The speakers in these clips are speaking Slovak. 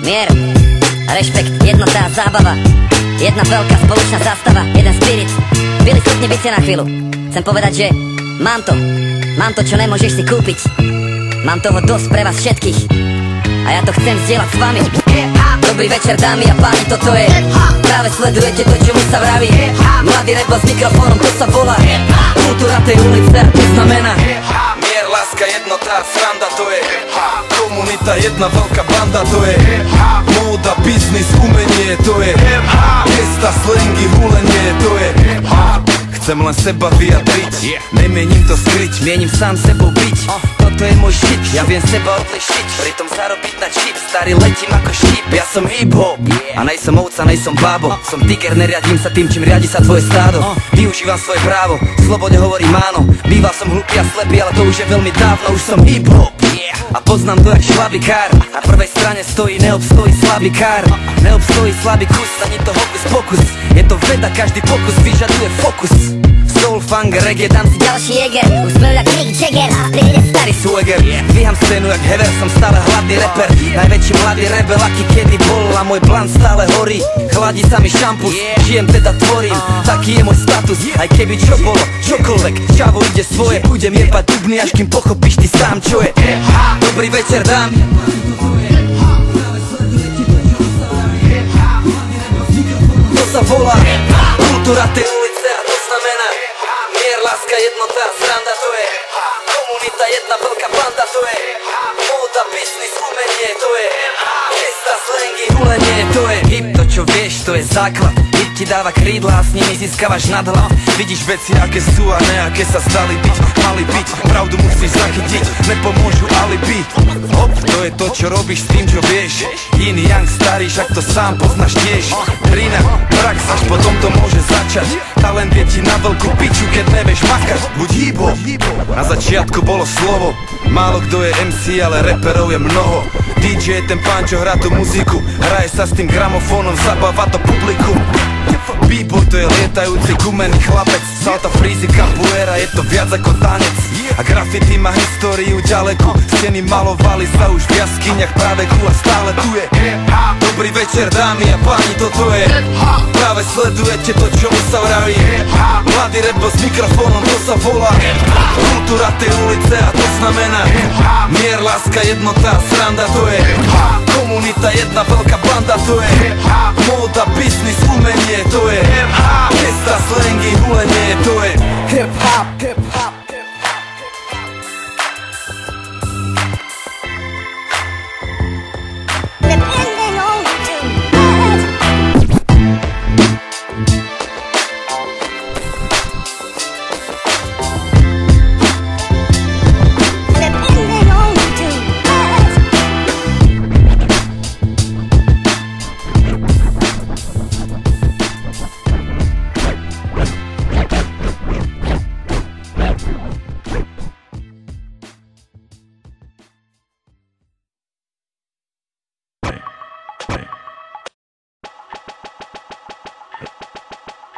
Mier, rešpekt, jednota a zábava. Jedna veľká spoločná zástava, jeden spirit. Byli schopní byť si na chvíľu. Chcem povedať, že mám to, čo nemôžeš si kúpiť. Mám toho dosť pre vás všetkých a ja to chcem zdieľať s vami. Dobrý večer, dámy a páni, toto je práve sledujete to, čo mu sa vraví. Mladý rebel s mikrofónom, to sa volá kultúra tej ulice, to znamená mier, láska, jednota, sranda, to je komunita, jedna veľká banda, to je móda, biznis, umenie, to je gesta, slangy, hulenie, to je chcem len seba vyjadriť, nemienim to skryť, mienim sám sebou byť. Toto je môj shit, ja viem seba odlišiť, pritom zarobiť na čip, starý letím ako štip. Ja som hip-hop a nejsom ovca, nejsom bábo. Som tiger, neriadím sa tým, čím riadi sa tvoje stádo. Využívam svoje právo, slobodne hovorím áno. Býval som hlupý a slepý, ale to už je veľmi dávno. Už som hip-hop a poznám to jak šlabikár. Na prvej strane stojí, neobstojí slabý kár. Neobstojí slabý kus, ani to hokus pokus. Je to veda, každý pokus vyžaduje fokus. Soul, funk, reggae, tam si ďalší jeger, úsmev jak Mick Jagger, príde starý swagger. Dvíham scénu jak hever, som stále hladný rapper. Najväčší mladý rebel, aký kedy bol. A môj plant stále horí, chladí sa mi šampus. Žijem, teda tvorím, taký je môj status. Aj keby čo bolo, čokoľvek, čavo ide svoje. Budem jebať dubny, až kým pochopíš ty sám, čo je. Dobrý večer, dámy. To sa volá kultúra tej ulice a to znamená mier, láska, jednota, sranda, to je komunita, jedna veľká banda, to je móda, biznis, umenie, to je gesta, slangy, hulenie, to je hip, to čo vieš, to je základ. Hip ti dáva krídla a s nimi získavaš nadhľad. Vidíš veci, aké sú a ne aké sa zdali byť, mali byť. Pravdu musíš zachytiť, nepomôžu alibi. Hop, to je to, čo robíš s tým, čo vieš. Yin, yang, starý, však to sám poznáš tiež. Hrina, prax, až potom to môže začať. Talent je ti na veľkú piču, keď nevieš makať. Buď hip-hop. Na začiatku bolo slovo, málo kto je MC, ale reperov je mnoho. DJ je ten pán, čo hrá tú muziku, hraje sa s tým gramofónom, zabáva to publikum. B-boy to je lietajúci gumený chlapec, salta, freezy, capoeira, je to viac ako tanec. A graffiti má históriu ďalekú, steny malovali sa už v jaskyniach práveku a stále tu je. Dobrý večer, dámy a páni, toto je práve sledujete to, čo mu sa vraví. Mladý rebel s mikrofónom, to sa volá kultúra tej ulice a to znamená mier, láska, jednota, sranda, to je komunita, jedna veľká banda, to je móda, biznis, umenie, to je gesta, slangy, hulenie, to je hip-hop, hip-hop.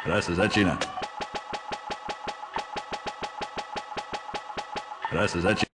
Hraj sa začína. Hraj sa začína.